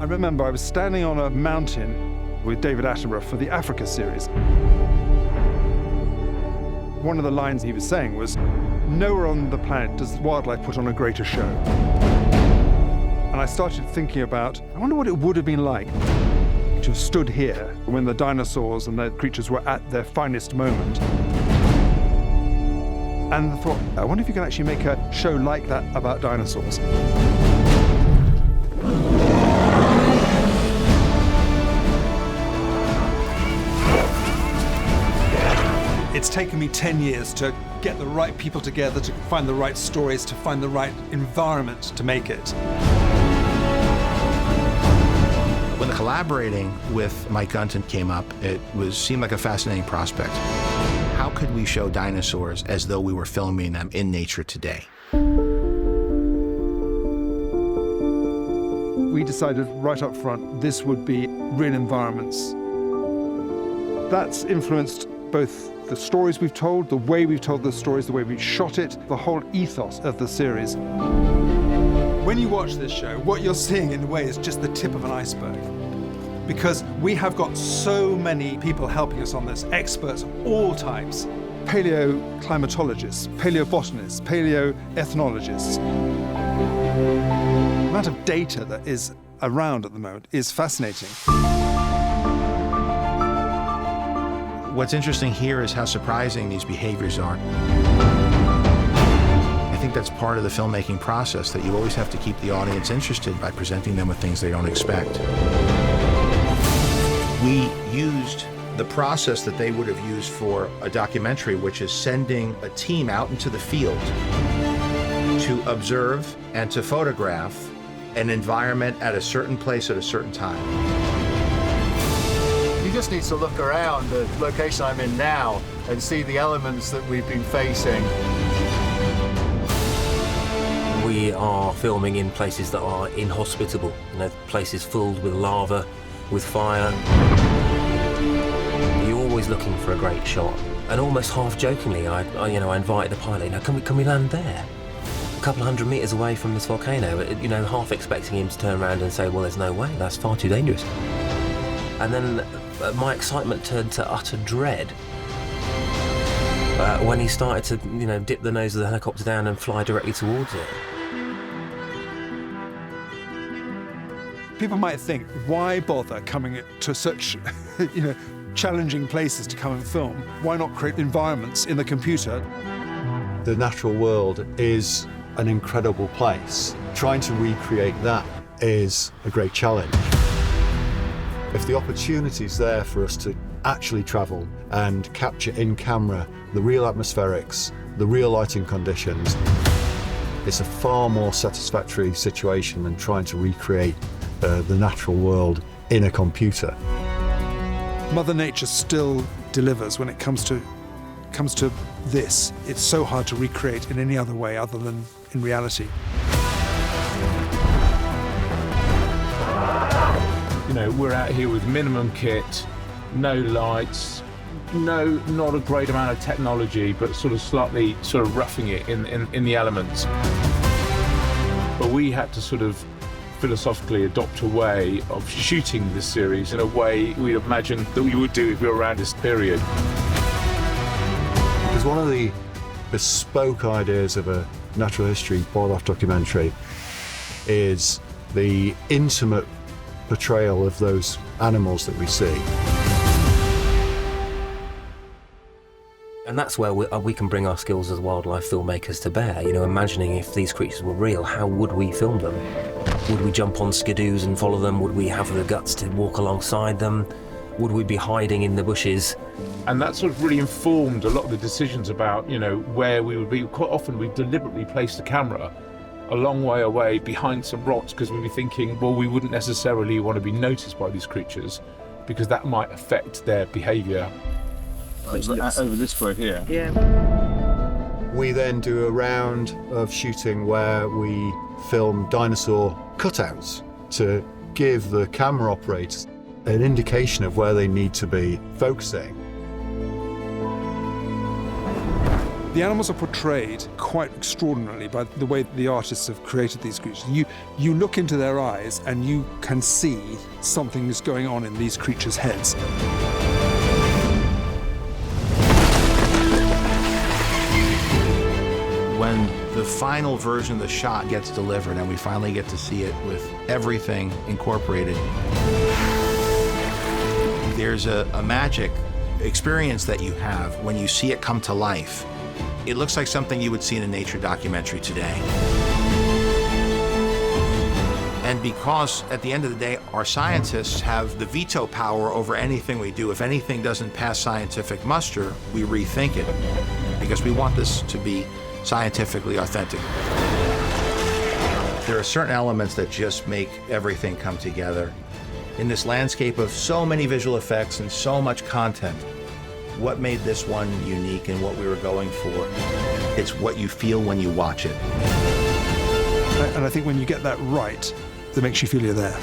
I remember I was standing on a mountain with David Attenborough for the Africa series. One of the lines he was saying was, "Nowhere on the planet does wildlife put on a greater show." And I started thinking about, I wonder what it would have been like to have stood here when the dinosaurs and the creatures were at their finest moment. And I thought, I wonder if you can actually make a show like that about dinosaurs. It's taken me 10 years to get the right people together, to find the right stories, to find the right environment to make it. When collaborating with Mike Gunton came up, it seemed like a fascinating prospect. How could we show dinosaurs as though we were filming them in nature today? We decided right up front this would be real environments. That's influenced both the stories we've told, the way we've told the stories, the way we shot it, the whole ethos of the series. When you watch this show, what you're seeing in a way is just the tip of an iceberg. Because we have got so many people helping us on this, experts of all types. Paleoclimatologists, paleobotanists, paleoethnologists. The amount of data that is around at the moment is fascinating. What's interesting here is how surprising these behaviors are. I think that's part of the filmmaking process, that you always have to keep the audience interested by presenting them with things they don't expect. We used the process that they would have used for a documentary, which is sending a team out into the field to observe and to photograph an environment at a certain place at a certain time. You just need to look around the location I'm in now and see the elements that we've been facing. We are filming in places that are inhospitable, places filled with lava, with fire. You're always looking for a great shot. And almost half-jokingly, I invited the pilot, can we land there? A couple of 100 meters away from this volcano, half expecting him to turn around and say, well, there's no way, that's far too dangerous. And then my excitement turned to utter dread when he started to, dip the nose of the helicopter down and fly directly towards it. People might think, why bother coming to such, challenging places to come and film? Why not create environments in the computer? The natural world is an incredible place. Trying to recreate that is a great challenge. If the opportunity's there for us to actually travel and capture in camera the real atmospherics, the real lighting conditions, it's a far more satisfactory situation than trying to recreate the natural world in a computer. Mother Nature still delivers when it comes to this. It's so hard to recreate in any other way other than in reality. We're out here with minimum kit, no lights, not a great amount of technology, but slightly roughing it in the elements. But we had to philosophically adopt a way of shooting this series in a way we imagined that we would do if we were around this period. Because one of the bespoke ideas of a natural history wildlife documentary is the intimate portrayal of those animals that we see. And that's where we can bring our skills as wildlife filmmakers to bear. Imagining if these creatures were real, how would we film them? Would we jump on skidoos and follow them? Would we have the guts to walk alongside them? Would we be hiding in the bushes? And that really informed a lot of the decisions about, where we would be. Quite often we deliberately placed the camera a long way away behind some rocks because we'd be thinking, well, we wouldn't necessarily want to be noticed by these creatures because that might affect their behaviour. Over this way here. Yeah. We then do a round of shooting where we film dinosaur cutouts to give the camera operators an indication of where they need to be focusing. The animals are portrayed quite extraordinarily by the way the artists have created these creatures. You look into their eyes and you can see something is going on in these creatures' heads. When the final version of the shot gets delivered and we finally get to see it with everything incorporated, there's a magic experience that you have when you see it come to life. It looks like something you would see in a nature documentary today. And because at the end of the day, our scientists have the veto power over anything we do. If anything doesn't pass scientific muster, we rethink it, because we want this to be scientifically authentic. There are certain elements that just make everything come together. In this landscape of so many visual effects and so much content, what made this one unique and what we were going for? It's what you feel when you watch it. And I think when you get that right, that makes you feel you're there.